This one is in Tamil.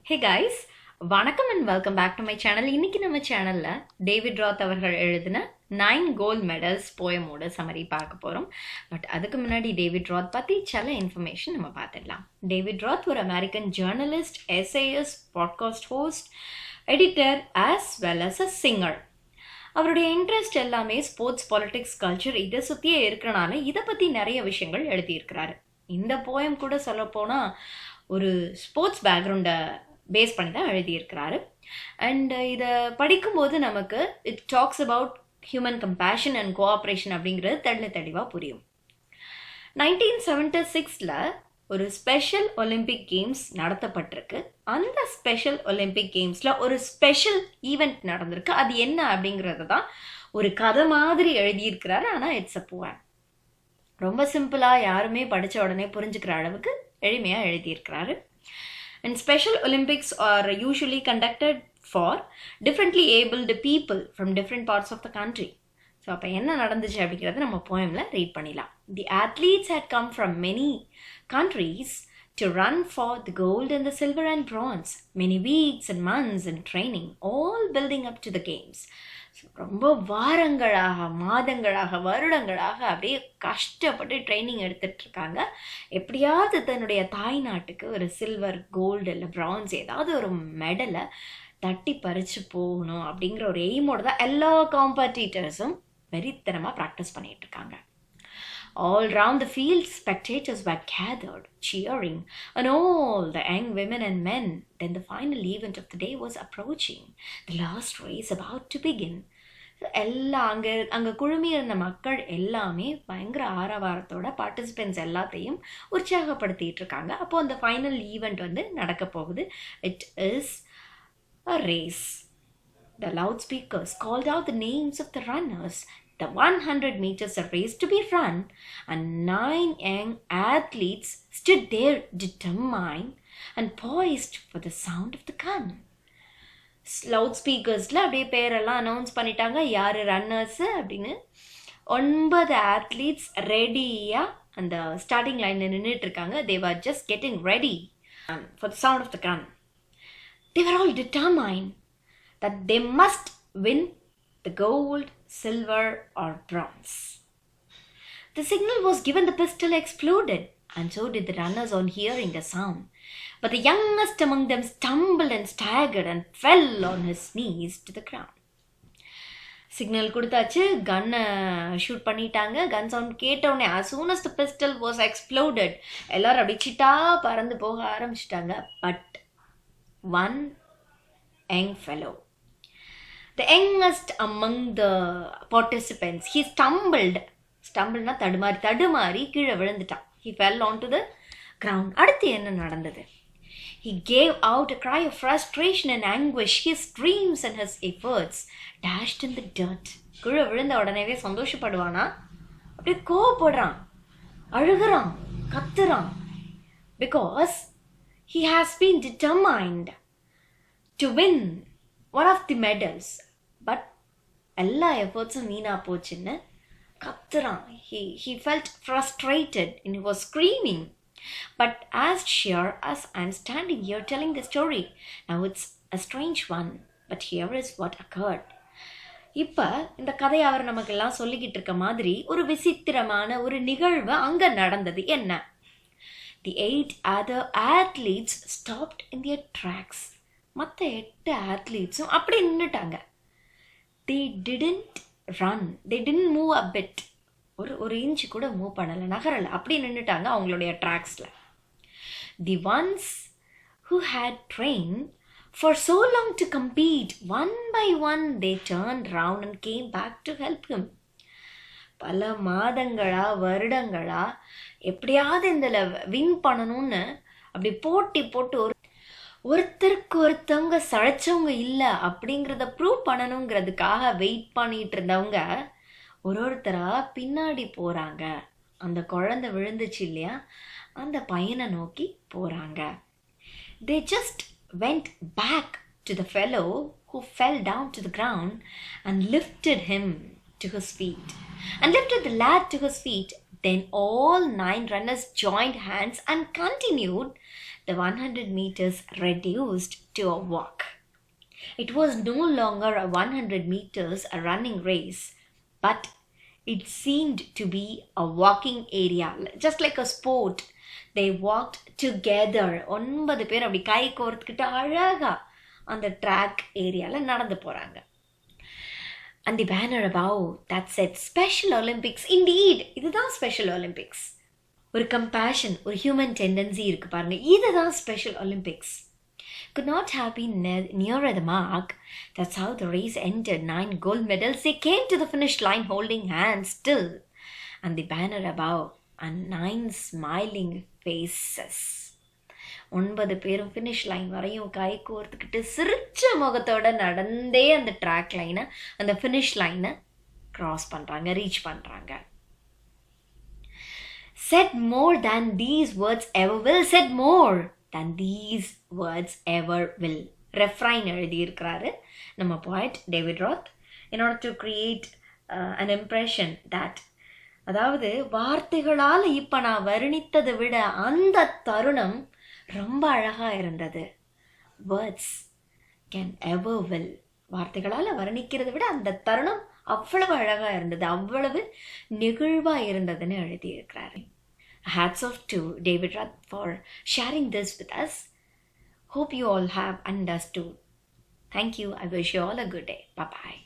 Hey guys, வணக்கம் and welcome back to my channel. இன்னைக்கு நம்ம சேனல்ல டேவிட் ராத் அவர்கள் எழுதின 9 கோல்ட் மெடல்ஸ் போயமோட சம்மரி பார்க்க போறோம். பட் அதுக்கு முன்னாடி டேவிட் ராத் பத்தி சில இன்ஃபர்மேஷன் நம்ம பார்த்துடலாம். டேவிட் ராத் ஒரு American journalist, SAS, podcast host, editor as well as a singer. அவருடைய இன்ட்ரெஸ்ட் எல்லாமே ஸ்போர்ட்ஸ், பாலிடிக்ஸ், கல்ச்சர் இதை சுற்றியே இருக்கிறனால இதை பற்றி நிறைய விஷயங்கள் எழுதியிருக்கிறாரு. இந்த போயம் கூட சொல்லப்போனால் ஒரு ஸ்போர்ட்ஸ் பேக்ரவுண்டை பேஸ் பண்ணி தான் எழுதியிருக்கிறாரு. அண்ட் இதை படிக்கும்போது நமக்கு it talks about human compassion and cooperation அப்படிங்கிறது தெளிவாக புரியும். 1976 ஒரு ஸ்பெஷல் ஒலிம்பிக் கேம்ஸ் நடத்தப்பட்டிருக்கு. அந்த ஸ்பெஷல் ஒலிம்பிக் கேம்ஸில் ஒரு ஸ்பெஷல் ஈவெண்ட் நடந்திருக்கு. அது என்ன அப்படிங்கிறது தான் ஒரு கதை மாதிரி எழுதியிருக்கிறாரு. ஆனால் இட்ஸ் அ போயம். ரொம்ப சிம்பிளாக யாருமே படித்த உடனே புரிஞ்சுக்கிற அளவுக்கு எளிமையாக எழுதியிருக்கிறாரு. And special Olympics are usually conducted for differently abled people from different parts of the country. So அப்போ என்ன நடந்துச்சு அப்படிங்கிறத நம்ம போயமில் ரீட் பண்ணிடலாம். The athletes had come from many countries to run for the gold and the silver and bronze. Many weeks and months in training, all building up to the games. ரொம்ப வாரங்களாக, மாதங்களாக, வருடங்களாக அப்படியே கஷ்டப்பட்டு ட்ரைனிங் எடுத்துட்டு இருக்காங்க. எப்படியாவது தன்னுடைய தாய் நாட்டுக்கு ஒரு சில்வர், கோல்டு இல்லை பிரான்ஸ் ஏதாவது ஒரு மெடலை தட்டி பறித்து போகணும் அப்படிங்கிற ஒரு எய்மோடு தான் எல்லா காம்படிட்டர்ஸும் வெறித்தனமாக ப்ராக்டிஸ் பண்ணிட்டு இருக்காங்க. All round the field, spectators were gathered, cheering, and all the young women and men. Then the final event of the day was approaching, the last race about to begin. எல்லாம் அங்கே குழுமி இருந்த மக்கள் எல்லாமே பயங்கர ஆரவாரத்தோட பார்ட்டிசிபென்ட்ஸ் எல்லாத்தையும் உற்சாகப்படுத்திட்டு இருக்காங்க. அப்போது அந்த ஃபைனல் ஈவெண்ட் நடக்க போகுது. It is a race. The loudspeakers called out the names of the runners. The 100 meters race to be run, and 9 young athletes stood there determined and poised for the sound of the gun. Loud ஸ்பீக்கர்ஸில் அப்படியே பேரெல்லாம் அனௌன்ஸ் பண்ணிட்டாங்க, யார் ரன்னர்ஸு அப்படின்னு. 9 athletes ரெடியாக அந்த ஸ்டார்டிங் லைனில் நின்றுட்டு இருக்காங்க. They were just getting ready for the sound of the gun. They were all determined that they must win the gold, silver or bronze. The signal was given, the pistol exploded, and so did the runners on hearing the sound. But the youngest among them stumbled and staggered and fell on his knees to the ground. Signal கொடுத்தாச்சு, கன்னை ஷூட் பண்ணிட்டாங்க. கன் சவுண்ட் கேட்டவுடனே as soon as the pistol was exploded, எல்லாரும் அப்படி சிட்டா பறந்து போக ஆரம்பிச்சிட்டாங்க. But one young fellow, the youngest among the participants, he stumbled தடுமாறி கீழே விழுந்துட்டான். He fell onto the ground. அடுத்து என்ன நடந்தது? He gave out a cry of frustration and anguish. His dreams and his efforts dashed in the dirt. கீழே விழுந்த உடனேவே சந்தோஷப்படுவானா? அப்படியே கோவப்படுறான், அழுகிறான், கத்துறான். Because he has been determined to win one of the medals. But எல்லா எஃபர்ட்ஸும் வீணா போச்சுன்னு கத்துறான். He felt frustrated and he was screaming. But as sure as I'm standing here telling the story, now it's a strange one, but here is what occurred. இப்போ இந்த கதையை அவர் நமக்கெல்லாம் சொல்லிக்கிட்டு இருக்க மாதிரி ஒரு விசித்திரமான ஒரு நிகழ்வு அங்கே நடந்தது. என்ன? The 8 other athletes stopped in their tracks. மற்ற 8 athletesம் அப்படி நின்றுட்டாங்க. They didn't run, they didn't move a bit. ஒரு இன்ச்சு கூட மூவ் பண்ணலை, நகரலை, அப்படி நின்றுட்டாங்க அவங்களுடைய ட்ராக்ஸில். The ones who had trained for so long to compete, one by one they turned round and came back to help him. பல மாதங்களா, வருடங்களா எப்படியாவது இதில் வின் பண்ணணும்னு அப்படி போட்டி போட்டு ஒருத்தருக்கு ஒருத்தவங்க சளைச்சவங்க இல்லை அப்படிங்கிறத ப்ரூவ் பண்ணணுங்கிறதுக்காக வெயிட் பண்ணிட்டு இருந்தவங்க ஒருத்தராக பின்னாடி போகிறாங்க. அந்த குழந்தை விழுந்துச்சு இல்லையா, அந்த பையனை நோக்கி போகிறாங்க. They just went back to the fellow who fell down to the ground and lifted him to his feet. And lifted the lad to his feet. Then all 9 runners joined hands and continued the 100 meters reduced to a walk. It was no longer a 100 meters a running race, but it seemed to be a walking area, just like a sport. They walked together. 9 பேர் அப்படி கை கோர்த்துக்கிட்டு அழகா அந்த ட்ராக் ஏரியால நடந்து போறாங்க. And the banner above that said Special Olympics. Indeed, இதுதான் Special Olympics. ஒரு கம்பேஷன், ஒரு ஹியூமன் டெண்டன்சி இருக்கு பாருங்க. இதுதான் special Olympics. Could not have been nearer the mark. That's how the race ended. 9 gold medals. They came to the finish line holding hands still. And the banner above and 9 smiling faces. 9 பேரும் ஃபினிஷ் லைன் வரையும் கை கோர்த்துக்கிட்டு சிரிச்ச முகத்தோட நடந்தே அந்த ட்ராக் லைனை, அந்த ஃபினிஷ் லைனை கிராஸ் பண்ணுறாங்க, ரீச் பண்ணுறாங்க. Said more than these words ever will. Said more than these words ever will. Refrain எழுதியிருக்கிறாரு நம்ம poet David Roth in order to create an impression that, அதாவது வார்த்தைகளால் இப்போ நான் வர்ணித்ததை விட அந்த தருணம் ரொம்ப அழகா இருந்தது. Words can ever will. வார்த்தைகளால் வர்ணிக்கிறதை விட அந்த தருணம் அவ்வளவு அழகா இருந்தது, அவ்வளவு நெகிழ்வா இருந்ததுன்னு எழுதியிருக்கிறாரு. Hats off to David Roth for sharing this with us. Hope you all have understood. Thank you. I wish you all a good day. Bye-bye.